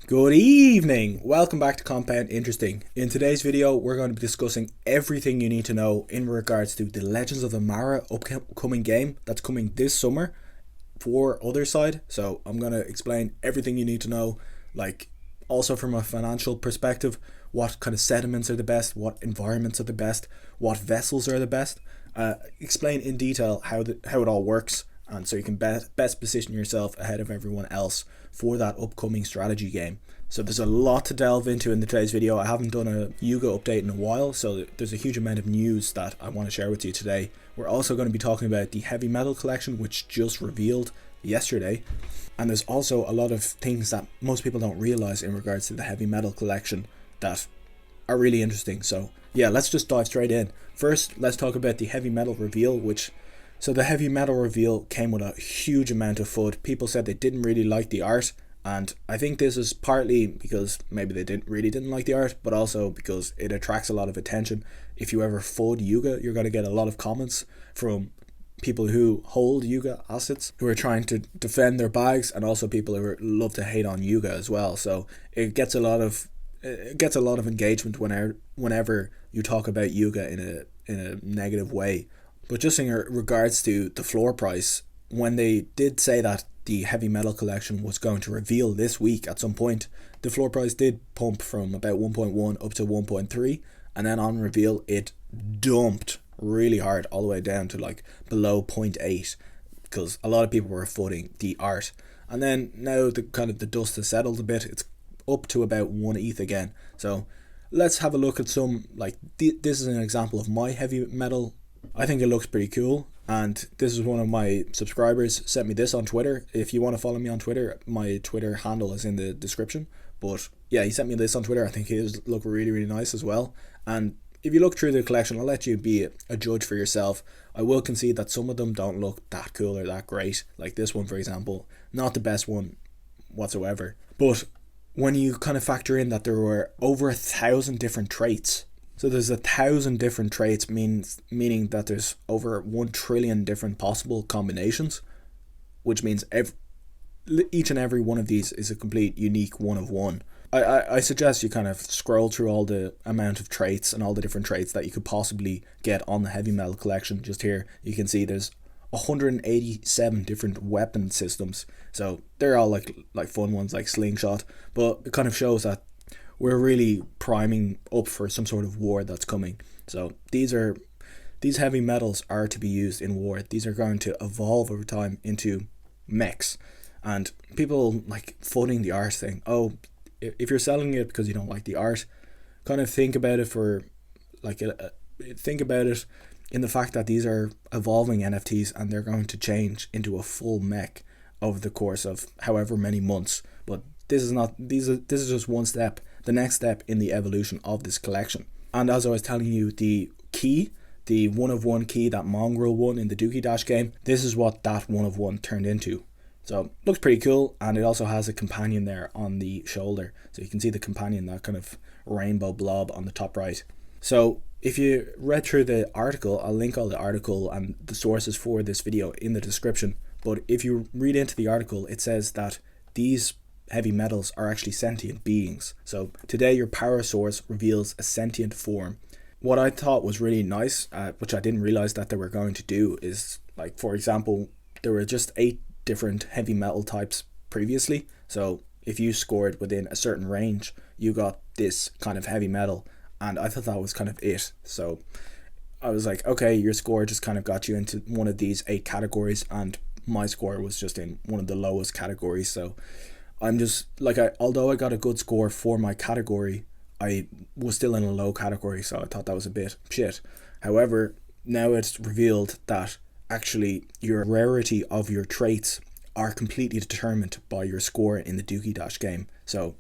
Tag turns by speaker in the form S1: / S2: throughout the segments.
S1: Good evening! Welcome back to Compound Interesting. In today's video, we're going to be discussing everything you need to know in regards to the Legends of the Mara upcoming game that's coming this summer for Otherside. So I'm going to explain everything you need to know, like also from a financial perspective, what kind of sediments are the best, what environments are the best, what vessels are the best. Explain in detail how it all works, and so you can best position yourself ahead of everyone else for that upcoming strategy game. So there's a lot to delve into in today's video. I haven't done a Yuga update in a while, so there's a huge amount of news that I want to share with you today. We're also going to be talking about the heavy metal collection, which just revealed yesterday, and there's also a lot of things that most people don't realize in regards to the heavy metal collection that are really interesting. So yeah, let's just dive straight in. First, let's talk about the heavy metal reveal, so the heavy metal reveal came with a huge amount of FUD. People said they didn't really like the art, and I think this is partly because maybe they didn't like the art, but also because it attracts a lot of attention. If you ever FUD Yuga, you're going to get a lot of comments from people who hold Yuga assets, who are trying to defend their bags, and also people who love to hate on Yuga as well. So it gets a lot of engagement whenever you talk about Yuga in a negative way. But just in regards to the floor price, when they did say that the heavy metal collection was going to reveal this week at some point, the floor price did pump from about 1.1 up to 1.3, and then on reveal it dumped really hard all the way down to like below 0.8, because a lot of people were footing the art. And then now the dust has settled a bit, it's up to about 1 ETH again. So let's have a look at some, this is an example of my heavy metal. I think it looks pretty cool, and this is one of my subscribers sent me this on Twitter. If you want to follow me on Twitter, my Twitter handle is in the description. But yeah, he sent me this on Twitter. I think his look really, really nice as well. And if you look through the collection, I'll let you be a judge for yourself. I will concede that some of them don't look that cool or that great. Like this one, for example, not the best one whatsoever. But when you kind of factor in that there were over 1,000 different traits, so there's 1,000 different traits, meaning that there's over 1 trillion different possible combinations, which means each and every one of these is a complete unique one of one. I suggest you kind of scroll through all the amount of traits and all the different traits that you could possibly get on the heavy metal collection. Just here you can see there's 187 different weapon systems, so they're all like fun ones like slingshot, but it kind of shows that we're really priming up for some sort of war that's coming. So these heavy metals are to be used in war. These are going to evolve over time into mechs, and people like footing the art thing. Oh, if you're selling it because you don't like the art, kind of think about it in the fact that these are evolving NFTs and they're going to change into a full mech over the course of however many months. But this is just one step, the next step in the evolution of this collection. And as I was telling you, the key, the 1 of 1 key that Mongrel won in the Dookie Dash game, this is what that 1 of 1 turned into. So looks pretty cool, and it also has a companion there on the shoulder. So you can see the companion, that kind of rainbow blob on the top right. So if you read through the article, I'll link all the article and the sources for this video in the description. But if you read into the article, it says that these heavy metals are actually sentient beings. So today your power source reveals a sentient form. What I thought was really nice, which I didn't realize that they were going to do, is like, for example, there were just 8 different heavy metal types previously. So if you scored within a certain range, you got this kind of heavy metal, and I thought that was kind of it. So I was like, okay, your score just kind of got you into one of these 8 categories, and my score was just in one of the lowest categories. So I'm just like, although I got a good score for my category, I was still in a low category, so I thought that was a bit shit. However, now it's revealed that actually your rarity of your traits are completely determined by your score in the Dookie Dash game. So,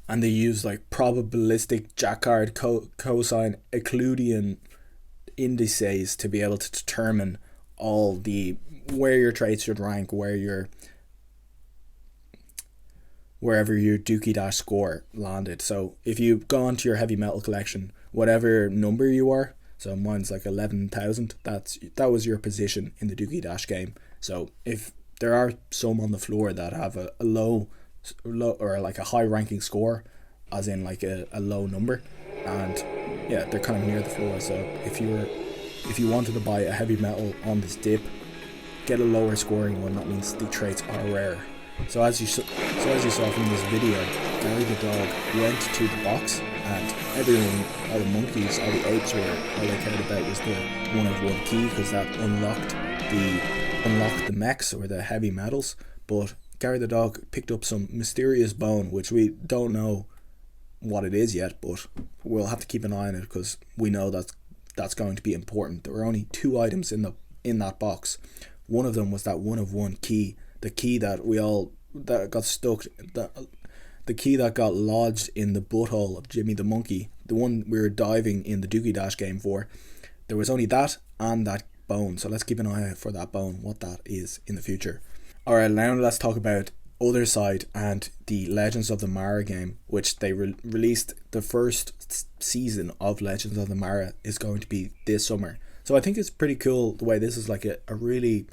S1: and they use like probabilistic Jacquard cosine Euclidean indices to be able to determine all the where your traits should rank, wherever your Dookie Dash score landed. So if you go onto your heavy metal collection, whatever number you are, so mine's like 11,000, that was your position in the Dookie Dash game. So if there are some on the floor that have a low or like a high ranking score, as in like a low number, and yeah, they're kind of near the floor. So if you wanted to buy a heavy metal on this dip, get a lower scoring one. That means the traits are rare. So as you saw from this video, Gary the dog went to the box, and everyone, all the monkeys, all the apes, all they cared about was the 1 of 1 key, because that unlocked the mechs or the heavy metals. But Gary the dog picked up some mysterious bone, which we don't know what it is yet, but we'll have to keep an eye on it, because we know that's going to be important. There were only 2 items in that box. One of them was that 1 of 1 key, the key that got stuck, the key that got lodged in the butthole of Jimmy the monkey, the one we were diving in the Dookie Dash game for. There was only that and that bone, so let's keep an eye out for that bone, what that is in the future. Alright, now let's talk about Otherside and the Legends of the Mara game, which they released. The first season of Legends of the Mara is going to be this summer. So I think it's pretty cool the way this is like a really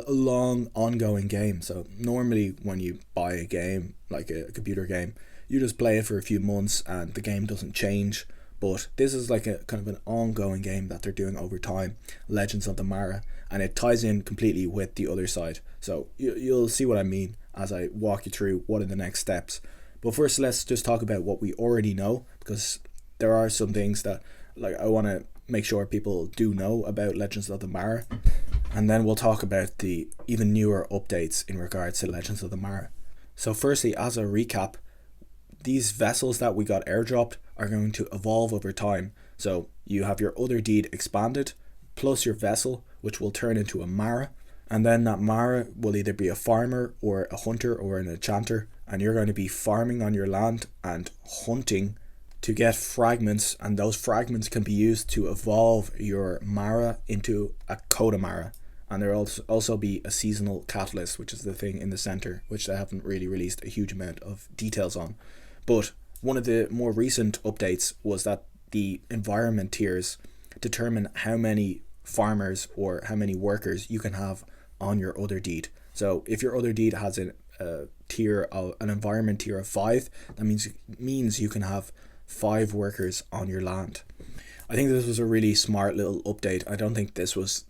S1: long ongoing game. So normally when you buy a game, like a computer game, you just play it for a few months and the game doesn't change. But this is like a kind of an ongoing game that they're doing over time, Legends of the Mara, and it ties in completely with the Otherside. So you'll see what I mean as I walk you through what are the next steps. But first, let's just talk about what we already know, because there are some things that like I want to make sure people do know about Legends of the Mara, and then we'll talk about the even newer updates in regards to Legends of the Mara. So firstly, as a recap, these vessels that we got airdropped are going to evolve over time. So you have your other deed expanded, plus your vessel, which will turn into a Mara, and then that Mara will either be a farmer or a hunter or an enchanter, and you're going to be farming on your land and hunting to get fragments, and those fragments can be used to evolve your Mara into a Coda Mara. And there will also be a seasonal catalyst, which is the thing in the center, which they haven't really released a huge amount of details on. But one of the more recent updates was that the environment tiers determine how many farmers or how many workers you can have on your other deed. So if your other deed has an environment tier of 5, that means you can have 5 workers on your land. I think this was a really smart little update. I don't think this was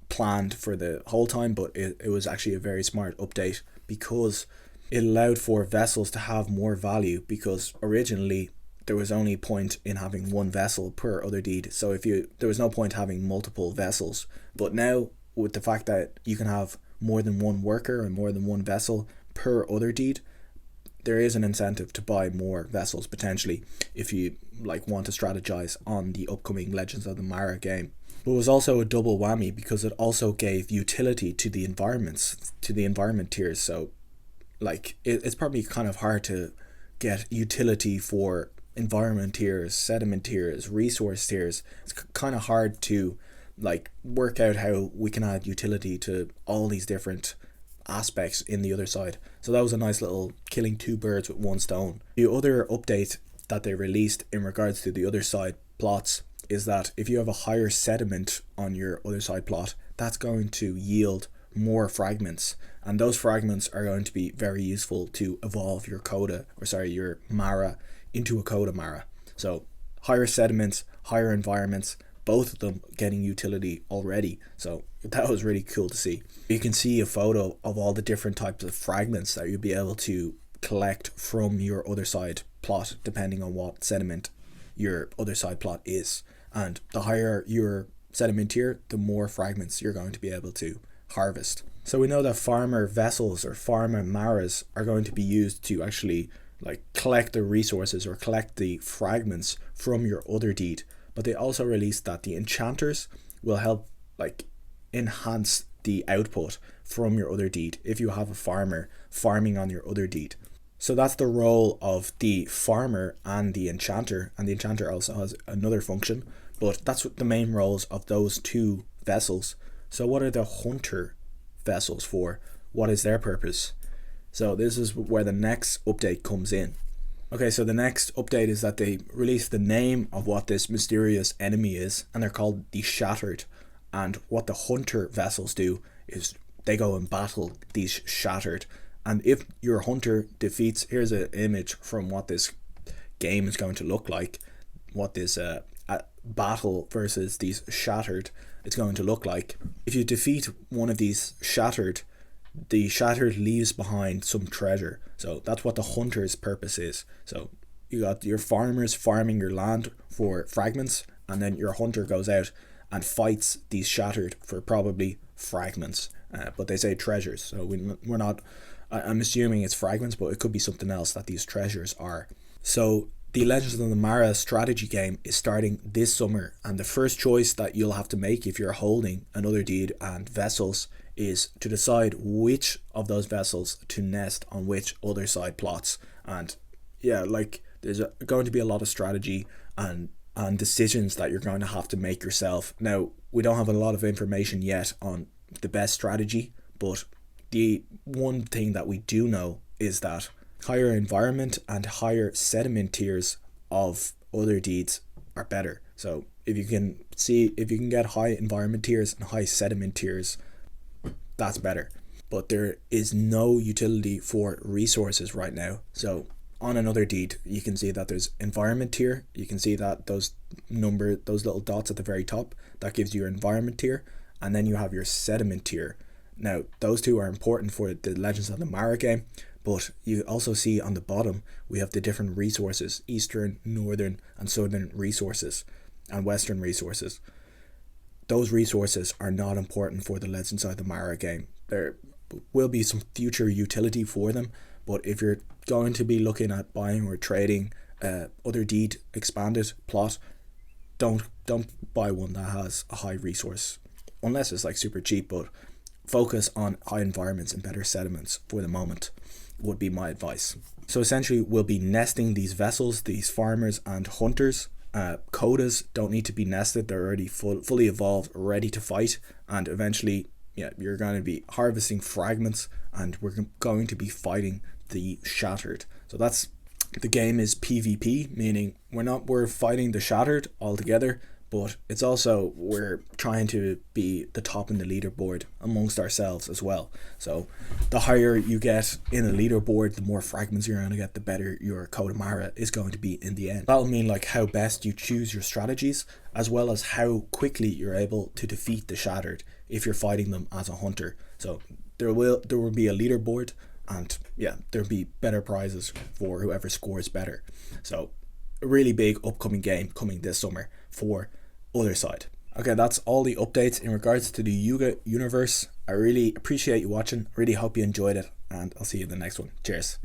S1: planned for the whole time, but it was actually a very smart update, because it allowed for vessels to have more value, because originally there was only point in having 1 vessel per other deed. So there was no point having multiple vessels. But now, with the fact that you can have more than 1 worker and more than 1 vessel per other deed, there is an incentive to buy more vessels potentially if you want to strategize on the upcoming Legends of the Mara game. But it was also a double whammy, because it also gave utility to the environments, to the environment tiers. So it's probably kind of hard to get utility for environment tiers, sediment tiers, resource tiers. It's kind of hard to work out how we can add utility to all these different aspects in the Otherside. So that was a nice little killing 2 birds with 1 stone. The other update that they released in regards to the Otherside plots is that if you have a higher sediment on your Otherside plot, that's going to yield more fragments, and those fragments are going to be very useful to evolve your your Mara into a Coda Mara. So higher sediments, higher environments, both of them getting utility already. So that was really cool to see. You can see a photo of all the different types of fragments that you'll be able to collect from your Otherside plot, depending on what sediment your Otherside plot is. And the higher your sediment tier, the more fragments you're going to be able to harvest. So we know that farmer vessels or farmer Maras are going to be used to actually collect the resources or collect the fragments from your other deed. But they also released that the enchanters will help enhance the output from your other deed if you have a farmer farming on your other deed. So that's the role of the farmer and the enchanter also has another function, but that's what the main roles of those 2 vessels. So what are the hunter vessels for? What is their purpose? So this is where the next update comes in. Okay, so the next update is that they released the name of what this mysterious enemy is, and they're called the Shattered. And what the hunter vessels do is they go and battle these Shattered, And if your hunter defeats, here's an image from what this game is going to look like, what this battle versus these shattered it's going to look like. If you defeat one of these shattered, the shattered leaves behind some treasure. So that's what the hunter's purpose is. So you got your farmers farming your land for fragments, and then your hunter goes out and fights these shattered for probably fragments, but they say treasures, so we're not, I'm assuming it's fragments, but it could be something else that these treasures are. So the Legends of the Mara strategy game is starting this summer, and the first choice that you'll have to make if you're holding another deed and vessels is to decide which of those vessels to nest on which other side plots. And yeah, like there's going to be a lot of strategy and decisions that you're going to have to make yourself. Now, we don't have a lot of information yet on the best strategy, but the one thing that we do know is that higher environment and higher sediment tiers of other deeds are better. So if you can get high environment tiers and high sediment tiers, that's better. But there is no utility for resources right now. So on another deed, you can see that there's environment tier. You can see that those little dots at the very top, that gives you your environment tier, and then you have your sediment tier. Now, those two are important for the Legends of the Mara game, but you also see on the bottom, we have the different resources, eastern, northern, and southern resources, and western resources. Those resources are not important for the Legends of the Mara game. There will be some future utility for them, but if you're going to be looking at buying or trading other deed expanded plot, don't buy one that has a high resource, unless it's like super cheap. But focus on high environments and better sediments for the moment would be my advice. So essentially, we'll be nesting these vessels, these farmers and hunters. Codas don't need to be nested, they're already fully evolved, ready to fight, and eventually you're going to be harvesting fragments, and we're going to be fighting the shattered. So that's, the game is PvP, meaning we're fighting the shattered altogether, but it's also, we're trying to be the top in the leaderboard amongst ourselves as well. So the higher you get in a leaderboard, the more fragments you're going to get, the better your Coda Mara is going to be in the end. That'll mean like how best you choose your strategies, as well as how quickly you're able to defeat the shattered if you're fighting them as a hunter. So there will be a leaderboard, and there'll be better prizes for whoever scores better. So a really big upcoming game coming this summer for Otherside. Okay, that's all the updates in regards to the Yuga universe. I really appreciate you watching. Really hope you enjoyed it, and I'll see you in the next one. Cheers.